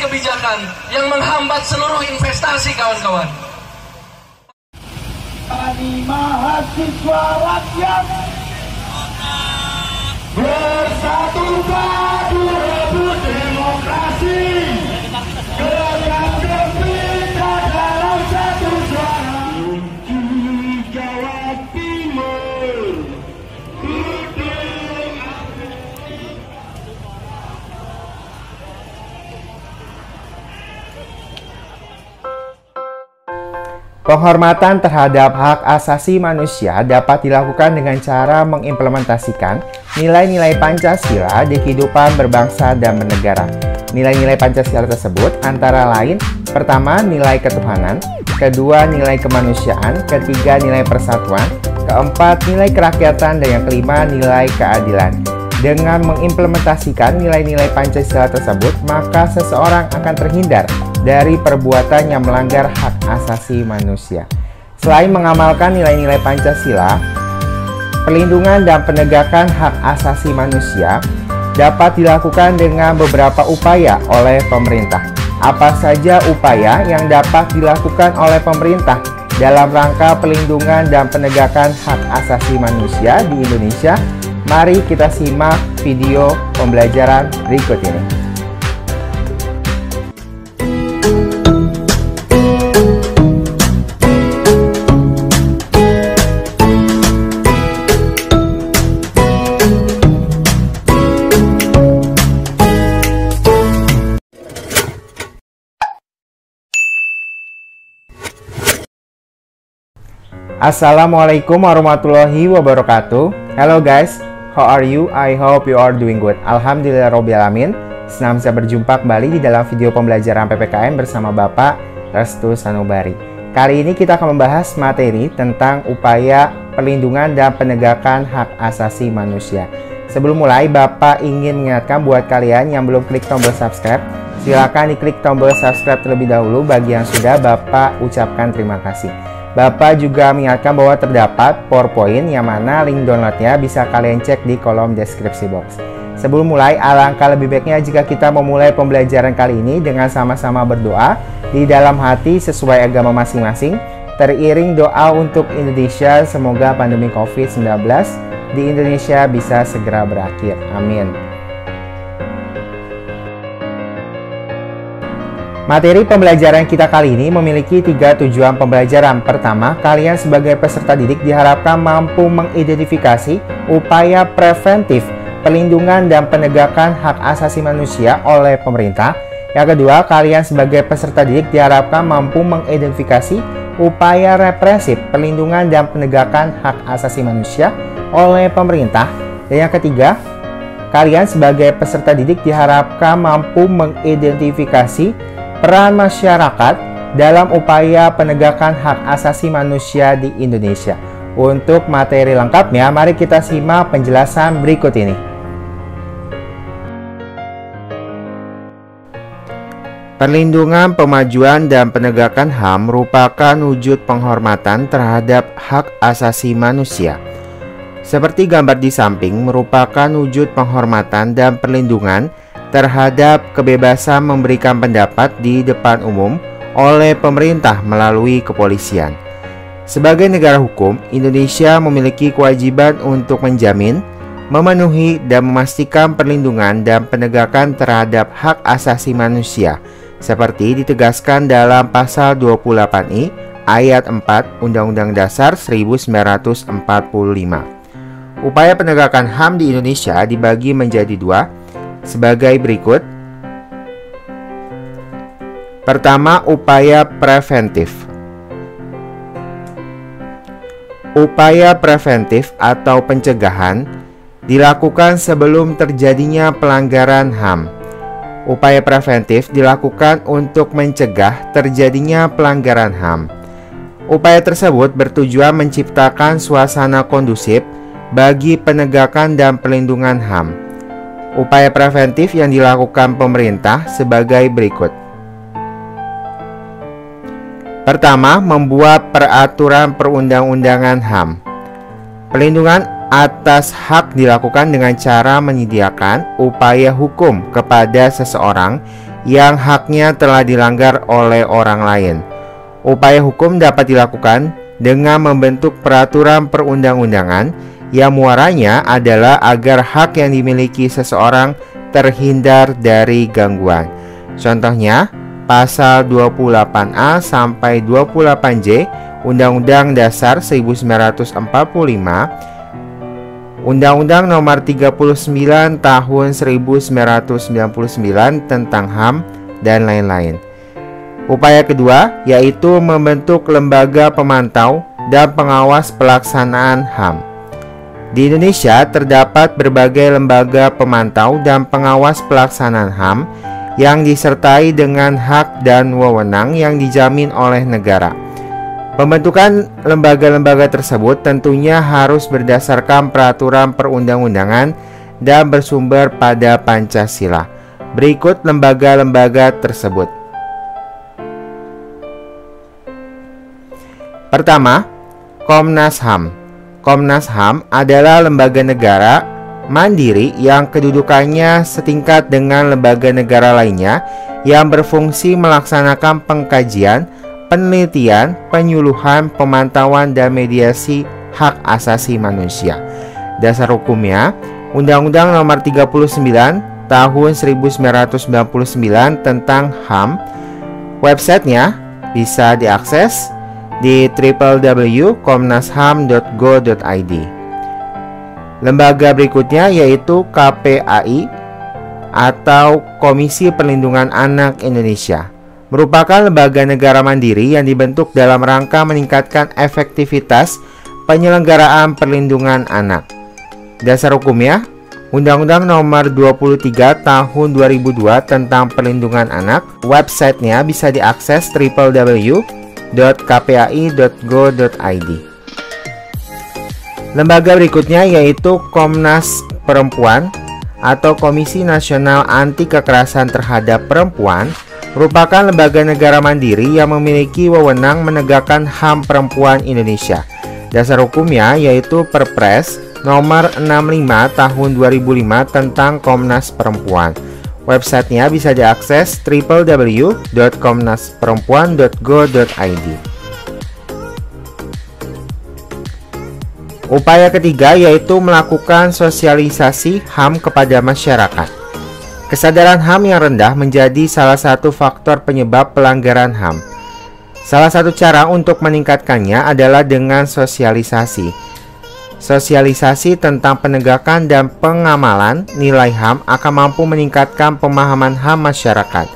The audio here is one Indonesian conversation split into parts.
kebijakan yang menghambat seluruh investasi, kawan-kawan. Kami mahasiswa rakyat bersatu padu rebut demokrasi, gerakan kita dalam satu suara. Kunci Jawa Timur, penghormatan terhadap hak asasi manusia dapat dilakukan dengan cara mengimplementasikan nilai-nilai Pancasila di kehidupan berbangsa dan bernegara. Nilai-nilai Pancasila tersebut antara lain: pertama, nilai ketuhanan; kedua, nilai kemanusiaan; ketiga, nilai persatuan; keempat, nilai kerakyatan; dan yang kelima, nilai keadilan. Dengan mengimplementasikan nilai-nilai Pancasila tersebut, maka seseorang akan terhindar dari perbuatan yang melanggar hak asasi manusia. Selain mengamalkan nilai-nilai Pancasila, perlindungan dan penegakan hak asasi manusia dapat dilakukan dengan beberapa upaya oleh pemerintah. Apa saja upaya yang dapat dilakukan oleh pemerintah dalam rangka perlindungan dan penegakan hak asasi manusia di Indonesia? Mari kita simak video pembelajaran berikut ini. Assalamualaikum warahmatullahi wabarakatuh. Hello guys, how are you? I hope you are doing good. Alhamdulillahirobbilalamin. Senang bisa berjumpa kembali di dalam video pembelajaran PPKN bersama Bapak Restu Sanubari. Kali ini kita akan membahas materi tentang upaya perlindungan dan penegakan hak asasi manusia. Sebelum mulai, Bapak ingin mengingatkan buat kalian yang belum klik tombol subscribe, silakan diklik tombol subscribe terlebih dahulu. Bagi yang sudah, Bapak ucapkan terima kasih. Bapak juga mengingatkan bahwa terdapat PowerPoint yang mana link downloadnya bisa kalian cek di kolom deskripsi box. Sebelum mulai, alangkah lebih baiknya jika kita memulai pembelajaran kali ini dengan sama-sama berdoa di dalam hati sesuai agama masing-masing, teriring doa untuk Indonesia, semoga pandemi COVID-19 di Indonesia bisa segera berakhir. Amin. Materi pembelajaran kita kali ini memiliki 3 tujuan pembelajaran. Pertama, kalian sebagai peserta didik diharapkan mampu mengidentifikasi upaya preventif, perlindungan, dan penegakan hak asasi manusia oleh pemerintah. Yang kedua, kalian sebagai peserta didik diharapkan mampu mengidentifikasi upaya represif, perlindungan, dan penegakan hak asasi manusia oleh pemerintah. Dan yang ketiga, kalian sebagai peserta didik diharapkan mampu mengidentifikasi peran masyarakat dalam upaya penegakan hak asasi manusia di Indonesia. Untuk materi lengkapnya, mari kita simak penjelasan berikut ini. Perlindungan, pemajuan, dan penegakan HAM merupakan wujud penghormatan terhadap hak asasi manusia. Seperti gambar di samping, merupakan wujud penghormatan dan perlindungan terhadap kebebasan memberikan pendapat di depan umum oleh pemerintah melalui kepolisian. Sebagai negara hukum, Indonesia memiliki kewajiban untuk menjamin, memenuhi, dan memastikan perlindungan dan penegakan terhadap hak asasi manusia, seperti ditegaskan dalam Pasal 28I Ayat 4 Undang-Undang Dasar 1945. Upaya penegakan HAM di Indonesia dibagi menjadi 2, sebagai berikut. Pertama, upaya preventif. Upaya preventif atau pencegahan dilakukan sebelum terjadinya pelanggaran HAM. Upaya preventif dilakukan untuk mencegah terjadinya pelanggaran HAM. Upaya tersebut bertujuan menciptakan suasana kondusif bagi penegakan dan perlindungan HAM. Upaya preventif yang dilakukan pemerintah sebagai berikut. Pertama, membuat peraturan perundang-undangan HAM. Perlindungan atas hak dilakukan dengan cara menyediakan upaya hukum kepada seseorang yang haknya telah dilanggar oleh orang lain. Upaya hukum dapat dilakukan dengan membentuk peraturan perundang-undangan yang muaranya adalah agar hak yang dimiliki seseorang terhindar dari gangguan. Contohnya, pasal 28A sampai 28J Undang-Undang Dasar 1945, Undang-Undang Nomor 39 Tahun 1999 tentang HAM, dan lain-lain. Upaya kedua yaitu membentuk lembaga pemantau dan pengawas pelaksanaan HAM. Di Indonesia terdapat berbagai lembaga pemantau dan pengawas pelaksanaan HAM yang disertai dengan hak dan wewenang yang dijamin oleh negara. Pembentukan lembaga-lembaga tersebut tentunya harus berdasarkan peraturan perundang-undangan dan bersumber pada Pancasila. Berikut lembaga-lembaga tersebut. Pertama, Komnas HAM. Komnas HAM adalah lembaga negara mandiri yang kedudukannya setingkat dengan lembaga negara lainnya yang berfungsi melaksanakan pengkajian, penelitian, penyuluhan, pemantauan, dan mediasi hak asasi manusia. Dasar hukumnya, Undang-Undang Nomor 39 Tahun 1999 tentang HAM. Websitenya bisa diakses di www.komnasham.go.id. Lembaga berikutnya yaitu KPAI atau Komisi Perlindungan Anak Indonesia. Merupakan lembaga negara mandiri yang dibentuk dalam rangka meningkatkan efektivitas penyelenggaraan perlindungan anak. Dasar hukumnya, Undang-Undang Nomor 23 Tahun 2002 tentang Perlindungan Anak. Websitenya bisa diakses www.kpai.go.id. Lembaga berikutnya yaitu Komnas Perempuan atau Komisi Nasional Anti Kekerasan Terhadap Perempuan, merupakan lembaga negara mandiri yang memiliki wewenang menegakkan HAM perempuan Indonesia. Dasar hukumnya yaitu Perpres Nomor 65 Tahun 2005 tentang Komnas Perempuan. Websitenya bisa diakses www.komnasperempuan.go.id. Upaya ketiga yaitu melakukan sosialisasi HAM kepada masyarakat. Kesadaran HAM yang rendah menjadi salah satu faktor penyebab pelanggaran HAM. Salah satu cara untuk meningkatkannya adalah dengan sosialisasi. Sosialisasi tentang penegakan dan pengamalan nilai HAM akan mampu meningkatkan pemahaman HAM masyarakat.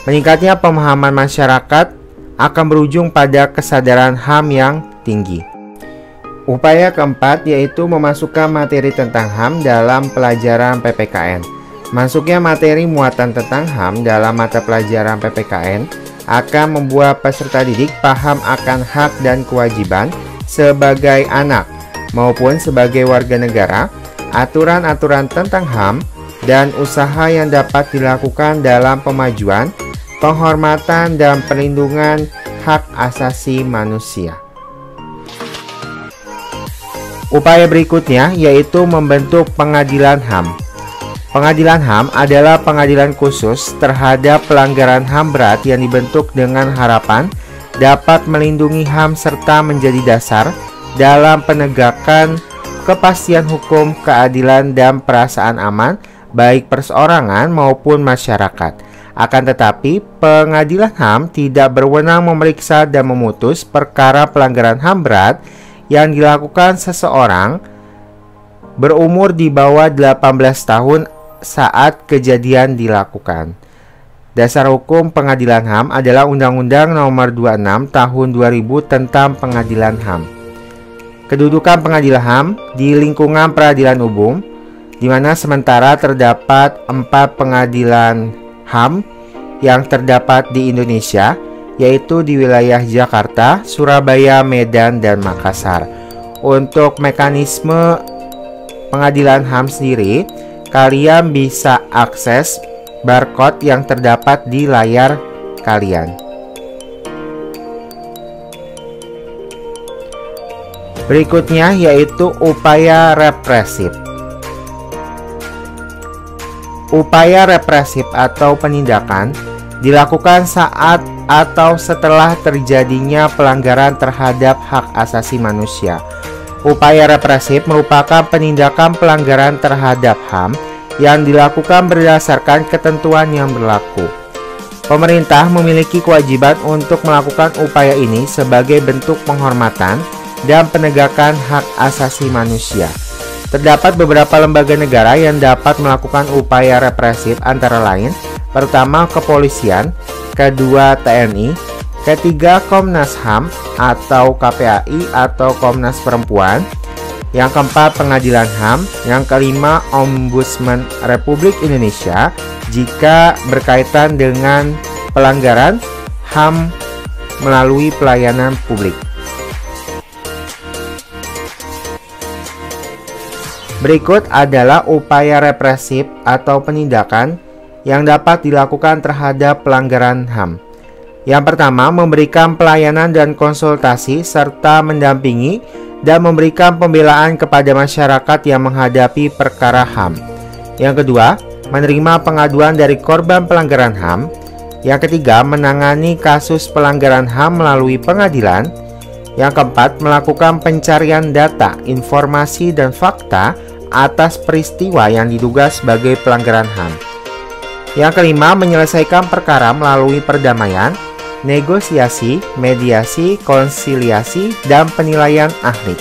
Meningkatnya pemahaman masyarakat akan berujung pada kesadaran HAM yang tinggi. Upaya keempat yaitu memasukkan materi tentang HAM dalam pelajaran PPKN. Masuknya materi muatan tentang HAM dalam mata pelajaran PPKN akan membuat peserta didik paham akan hak dan kewajiban sebagai anak maupun sebagai warga negara, aturan-aturan tentang HAM, dan usaha yang dapat dilakukan dalam pemajuan, penghormatan, dan perlindungan hak asasi manusia. Upaya berikutnya yaitu membentuk pengadilan HAM. Pengadilan HAM adalah pengadilan khusus terhadap pelanggaran HAM berat yang dibentuk dengan harapan dapat melindungi HAM serta menjadi dasar dalam penegakan kepastian hukum, keadilan, dan perasaan aman baik perseorangan maupun masyarakat. Akan tetapi, pengadilan HAM tidak berwenang memeriksa dan memutus perkara pelanggaran HAM berat yang dilakukan seseorang berumur di bawah 18 tahun saat kejadian dilakukan. Dasar hukum pengadilan HAM adalah Undang-Undang Nomor 26 Tahun 2000 tentang Pengadilan HAM. Kedudukan pengadilan HAM di lingkungan peradilan umum, di mana sementara terdapat 4 pengadilan HAM yang terdapat di Indonesia, yaitu di wilayah Jakarta, Surabaya, Medan, dan Makassar. Untuk mekanisme pengadilan HAM sendiri, kalian bisa akses barcode yang terdapat di layar kalian. Berikutnya yaitu upaya represif. upaya represif atau penindakan dilakukan saat atau setelah terjadinya pelanggaran terhadap hak asasi manusia. Upaya represif merupakan penindakan pelanggaran terhadap HAM yang dilakukan berdasarkan ketentuan yang berlaku. Pemerintah memiliki kewajiban untuk melakukan upaya ini sebagai bentuk penghormatan dan penegakan hak asasi manusia. Terdapat beberapa lembaga negara yang dapat melakukan upaya represif antara lain, pertama kepolisian, kedua TNI, ketiga Komnas HAM atau KPAI atau Komnas Perempuan, yang keempat pengadilan HAM, yang kelima Ombudsman Republik Indonesia jika berkaitan dengan pelanggaran HAM melalui pelayanan publik. Berikut adalah upaya represif atau penindakan yang dapat dilakukan terhadap pelanggaran HAM. Yang pertama, memberikan pelayanan dan konsultasi serta mendampingi dan memberikan pembelaan kepada masyarakat yang menghadapi perkara HAM. Yang kedua, menerima pengaduan dari korban pelanggaran HAM. Yang ketiga, menangani kasus pelanggaran HAM melalui pengadilan. Yang keempat, melakukan pencarian data, informasi, dan fakta atas peristiwa yang diduga sebagai pelanggaran HAM. Yang kelima, menyelesaikan perkara melalui perdamaian, negosiasi, mediasi, konsiliasi, dan penilaian ahli.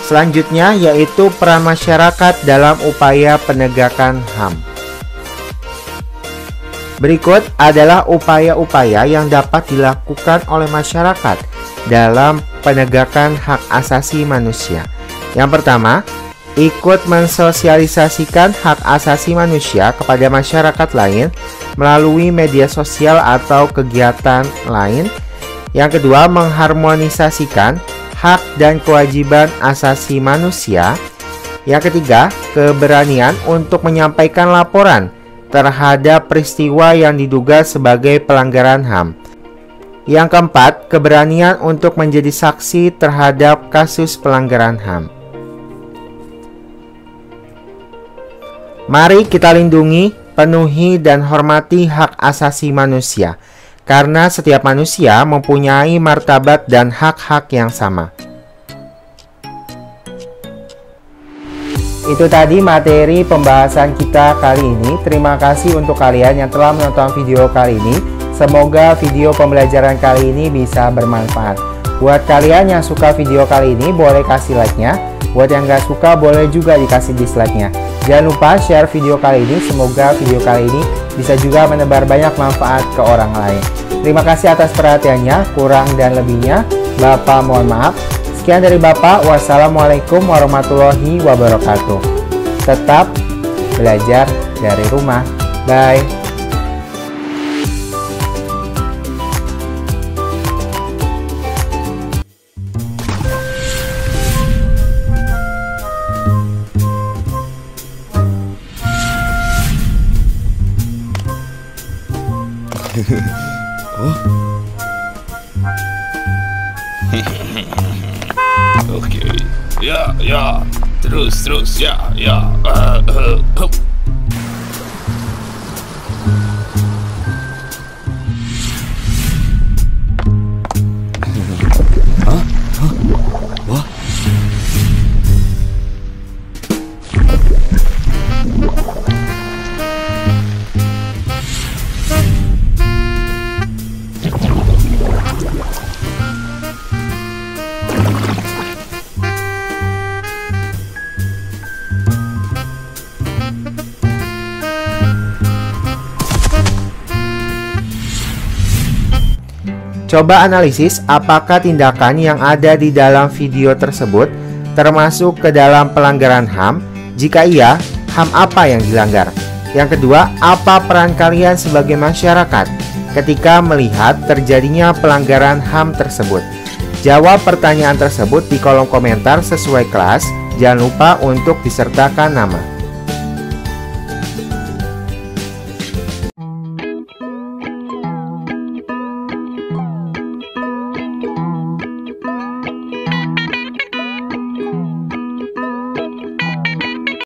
Selanjutnya yaitu peran masyarakat dalam upaya penegakan HAM. Berikut adalah upaya-upaya yang dapat dilakukan oleh masyarakat dalam penegakan hak asasi manusia. Yang pertama, ikut mensosialisasikan hak asasi manusia kepada masyarakat lain melalui media sosial atau kegiatan lain. Yang kedua, mengharmonisasikan hak dan kewajiban asasi manusia. Yang ketiga, keberanian untuk menyampaikan laporan terhadap peristiwa yang diduga sebagai pelanggaran HAM. Yang keempat, keberanian untuk menjadi saksi terhadap kasus pelanggaran HAM. Mari kita lindungi, penuhi, dan hormati hak asasi manusia, karena setiap manusia mempunyai martabat dan hak-hak yang sama. Itu tadi materi pembahasan kita kali ini. Terima kasih untuk kalian yang telah menonton video kali ini. Semoga video pembelajaran kali ini bisa bermanfaat. Buat kalian yang suka video kali ini, boleh kasih like-nya. Buat yang gak suka, boleh juga dikasih dislike-nya. Jangan lupa share video kali ini. Semoga video kali ini bisa juga menebar banyak manfaat ke orang lain. Terima kasih atas perhatiannya. Kurang dan lebihnya, Bapak mohon maaf. Sekian dari Bapak. Wassalamualaikum warahmatullahi wabarakatuh. Tetap belajar dari rumah. Bye. Oke, ya, terus, ya. Wah. Coba analisis apakah tindakan yang ada di dalam video tersebut termasuk ke dalam pelanggaran HAM. Jika iya, HAM apa yang dilanggar? Yang kedua, apa peran kalian sebagai masyarakat ketika melihat terjadinya pelanggaran HAM tersebut? Jawab pertanyaan tersebut di kolom komentar sesuai kelas. Jangan lupa untuk disertakan nama.